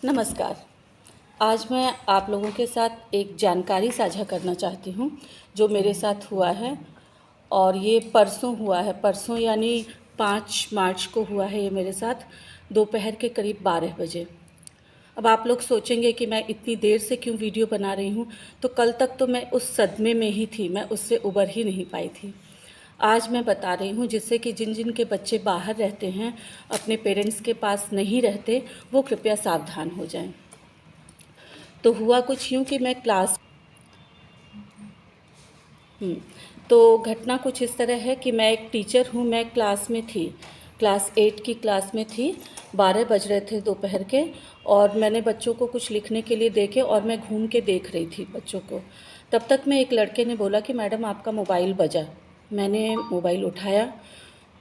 नमस्कार। आज मैं आप लोगों के साथ एक जानकारी साझा करना चाहती हूँ जो मेरे साथ हुआ है और ये परसों हुआ है। परसों यानी 5 मार्च को हुआ है ये मेरे साथ दोपहर के करीब 12 बजे। अब आप लोग सोचेंगे कि मैं इतनी देर से क्यों वीडियो बना रही हूँ, तो कल तक तो मैं उस सदमे में ही थी, मैं उससे उबर ही नहीं पाई थी। आज मैं बता रही हूँ जिससे कि जिन जिन के बच्चे बाहर रहते हैं, अपने पेरेंट्स के पास नहीं रहते, वो कृपया सावधान हो जाएं। तो हुआ कुछ यूँ कि मैं तो घटना कुछ इस तरह है कि मैं एक टीचर हूँ। मैं क्लास में थी, क्लास 8 की क्लास में थी। 12 बज रहे थे दोपहर के और मैंने बच्चों को कुछ लिखने के लिए देखे और मैं घूम के देख रही थी बच्चों को। तब तक में एक लड़के ने बोला कि मैडम आपका मोबाइल बजा। मैंने मोबाइल उठाया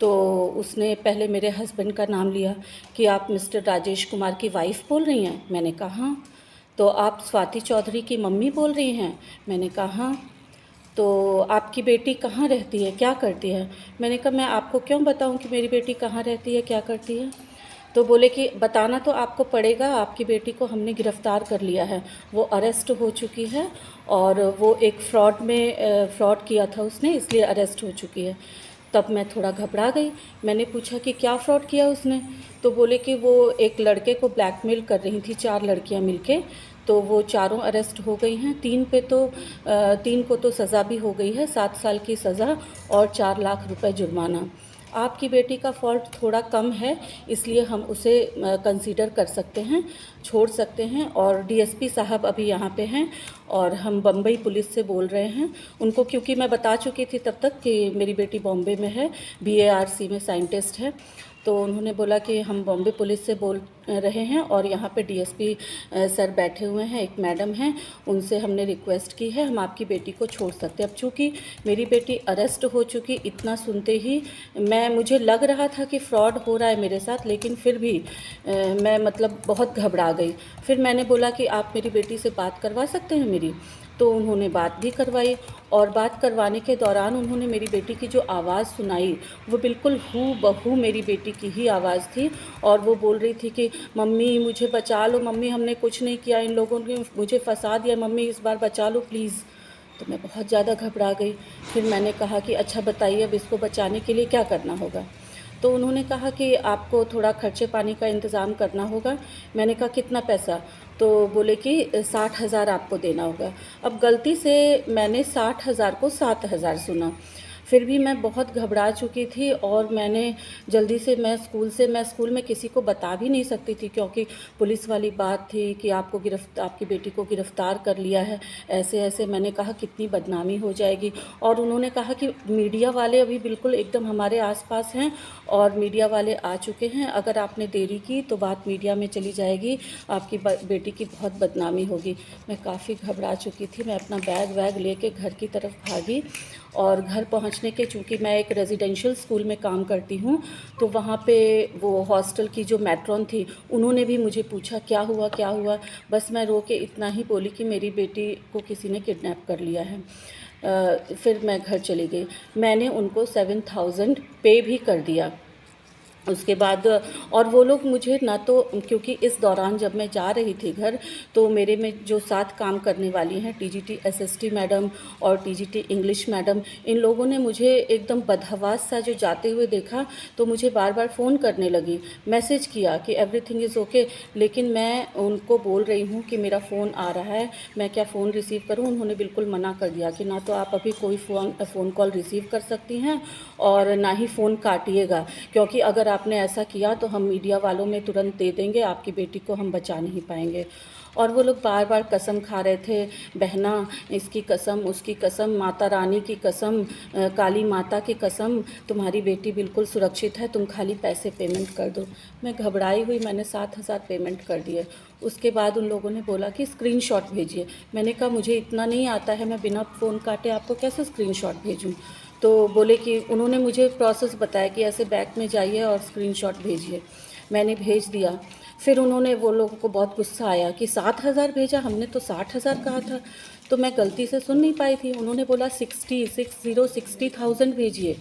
तो उसने पहले मेरे हस्बैंड का नाम लिया कि आप मिस्टर राजेश कुमार की वाइफ़ बोल रही हैं। मैंने कहा हाँ। तो आप स्वाति चौधरी की मम्मी बोल रही हैं। मैंने कहा हाँ। तो आपकी बेटी कहाँ रहती है, क्या करती है? मैंने कहा मैं आपको क्यों बताऊं कि मेरी बेटी कहाँ रहती है, क्या करती है? तो बोले कि बताना तो आपको पड़ेगा, आपकी बेटी को हमने गिरफ़्तार कर लिया है, वो अरेस्ट हो चुकी है और वो एक फ्रॉड किया था उसने, इसलिए अरेस्ट हो चुकी है। तब मैं थोड़ा घबरा गई। मैंने पूछा कि क्या फ़्रॉड किया उसने? तो बोले कि वो एक लड़के को ब्लैकमेल कर रही थी, 4 लड़कियां मिलके। तो वो चारों अरेस्ट हो गई हैं। 3 को तो सज़ा भी हो गई है, 7 साल की सज़ा और 4 लाख रुपए जुर्माना। आपकी बेटी का फ़ॉल्ट थोड़ा कम है, इसलिए हम उसे कंसीडर कर सकते हैं, छोड़ सकते हैं। और डीएसपी साहब अभी यहाँ पे हैं और हम बम्बई पुलिस से बोल रहे हैं उनको, क्योंकि मैं बता चुकी थी तब तक कि मेरी बेटी बॉम्बे में है, बीएआरसी में साइंटिस्ट है। तो उन्होंने बोला कि हम बॉम्बे पुलिस से बोल रहे हैं और यहाँ पे डीएसपी सर बैठे हुए हैं, एक मैडम हैं, उनसे हमने रिक्वेस्ट की है, हम आपकी बेटी को छोड़ सकते हैं। अब चूँकि मेरी बेटी अरेस्ट हो चुकी, इतना सुनते ही मुझे लग रहा था कि फ्रॉड हो रहा है मेरे साथ, लेकिन फिर भी मैं मतलब बहुत घबरा गई। फिर मैंने बोला कि आप मेरी बेटी से बात करवा सकते हैं मेरी? तो उन्होंने बात भी करवाई और बात करवाने के दौरान उन्होंने मेरी बेटी की जो आवाज़ सुनाई, वो बिल्कुल हूबहू मेरी बेटी की ही आवाज़ थी। और वो बोल रही थी कि मम्मी मुझे बचा लो, मम्मी हमने कुछ नहीं किया, इन लोगों ने मुझे फंसा दिया, मम्मी इस बार बचा लो प्लीज़। तो मैं बहुत ज़्यादा घबरा गई। फिर मैंने कहा कि अच्छा बताइए अब इसको बचाने के लिए क्या करना होगा? तो उन्होंने कहा कि आपको थोड़ा खर्चे पानी का इंतज़ाम करना होगा। मैंने कहा कितना पैसा? तो बोले कि 60,000 आपको देना होगा। अब गलती से मैंने 60,000 को 7,000 सुना। फिर भी मैं बहुत घबरा चुकी थी और मैंने जल्दी से मैं स्कूल में किसी को बता भी नहीं सकती थी, क्योंकि पुलिस वाली बात थी कि आपकी बेटी को गिरफ़्तार कर लिया है, ऐसे-ऐसे। मैंने कहा कितनी बदनामी हो जाएगी। और उन्होंने कहा कि मीडिया वाले अभी बिल्कुल एकदम हमारे आस-पास हैं और मीडिया वाले आ चुके हैं, अगर आपने देरी की तो बात मीडिया में चली जाएगी, आपकी बेटी की बहुत बदनामी होगी। मैं काफ़ी घबरा चुकी थी। मैं अपना बैग वैग लेके घर की तरफ भागी और घर पहुंचने के, चूँकि मैं एक रेजिडेंशियल स्कूल में काम करती हूँ, तो वहाँ पे वो हॉस्टल की जो मैट्रॉन थी, उन्होंने भी मुझे पूछा क्या हुआ क्या हुआ? बस मैं रो के इतना ही बोली कि मेरी बेटी को किसी ने किडनैप कर लिया है। फिर मैं घर चली गई। मैंने उनको 7,000 पे भी कर दिया। उसके बाद और वो लोग मुझे ना तो, क्योंकि इस दौरान जब मैं जा रही थी घर, तो मेरे में जो साथ काम करने वाली हैं टीजीटी एसएसटी मैडम और टीजीटी इंग्लिश मैडम, इन लोगों ने मुझे एकदम बदहवास सा जो जाते हुए देखा, तो मुझे बार बार फ़ोन करने लगी, मैसेज किया कि एवरीथिंग इज़ ओके। लेकिन मैं उनको बोल रही हूँ कि मेरा फ़ोन आ रहा है, मैं क्या फ़ोन रिसीव करूँ? उन्होंने बिल्कुल मना कर दिया कि ना तो आप अभी कोई फ़ोन कॉल रिसीव कर सकती हैं और ना ही फ़ोन काटिएगा, क्योंकि अगर आपने ऐसा किया तो हम मीडिया वालों में तुरंत दे देंगे, आपकी बेटी को हम बचा नहीं पाएंगे। और वो लोग बार बार कसम खा रहे थे, बहना इसकी कसम, उसकी कसम, माता रानी की कसम, काली माता की कसम, तुम्हारी बेटी बिल्कुल सुरक्षित है, तुम खाली पैसे पेमेंट कर दो। मैं घबराई हुई, मैंने 7,000 पेमेंट कर दिए। उसके बाद उन लोगों ने बोला कि स्क्रीनशॉट भेजिए। मैंने कहा मुझे इतना नहीं आता है, मैं बिना फ़ोन काटे आपको कैसे स्क्रीनशॉट भेजूँ? तो बोले कि उन्होंने मुझे प्रोसेस बताया कि ऐसे बैक में जाइए और स्क्रीनशॉट भेजिए। मैंने भेज दिया। फिर उन्होंने, वो लोगों को बहुत गुस्सा आया कि 7,000 भेजा, हमने तो 60,000 कहा था। तो मैं गलती से सुन नहीं पाई थी। उन्होंने बोला 60,000 भेजिए।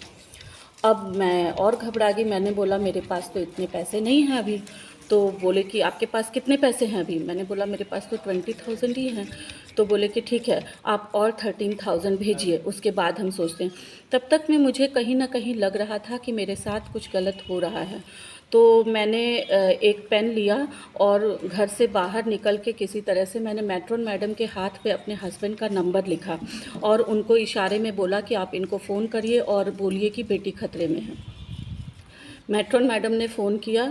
अब मैं और घबरा गई। मैंने बोला मेरे पास तो इतने पैसे नहीं हैं अभी। तो बोले कि आपके पास कितने पैसे हैं अभी? मैंने बोला मेरे पास तो 20,000 ही हैं। तो बोले कि ठीक है, आप और 13,000 भेजिए, उसके बाद हम सोचते हैं। तब तक में मुझे कहीं न कहीं लग रहा था कि मेरे साथ कुछ गलत हो रहा है। तो मैंने एक पेन लिया और घर से बाहर निकल के किसी तरह से मैंने मैट्रॉन मैडम के हाथ पे अपने हस्बैंड का नंबर लिखा और उनको इशारे में बोला कि आप इनको फ़ोन करिए और बोलिए कि बेटी खतरे में है। मैट्रॉन मैडम ने फ़ोन किया,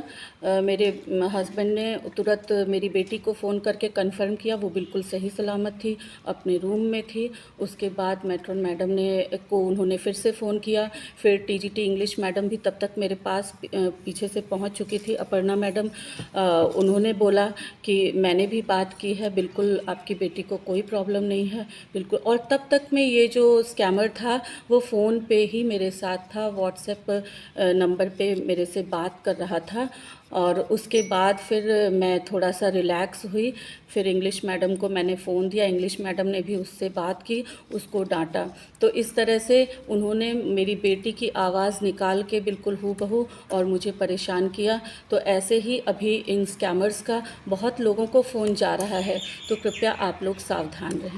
मेरे हस्बैंड ने तुरंत मेरी बेटी को फ़ोन करके कंफर्म किया, वो बिल्कुल सही सलामत थी, अपने रूम में थी। उसके बाद मैट्रॉन मैडम को उन्होंने फिर से फ़ोन किया, फिर टीजीटी इंग्लिश मैडम भी तब तक मेरे पास पीछे से पहुंच चुकी थी, अपर्णा मैडम। उन्होंने बोला कि मैंने भी बात की है, बिल्कुल आपकी बेटी को कोई प्रॉब्लम नहीं है, बिल्कुल। और तब तक में ये जो स्कैमर था वो फ़ोन पे ही मेरे साथ था, व्हाट्सएप नंबर पे मेरे से बात कर रहा था। और उसके बाद फिर मैं थोड़ा सा रिलैक्स हुई, फिर इंग्लिश मैडम को मैंने फ़ोन दिया, इंग्लिश मैडम ने भी उससे बात की, उसको डांटा। तो इस तरह से उन्होंने मेरी बेटी की आवाज़ निकाल के बिल्कुल हूबहू और मुझे परेशान किया। तो ऐसे ही अभी इन स्कैमर्स का बहुत लोगों को फ़ोन जा रहा है, तो कृपया आप लोग सावधान रहें।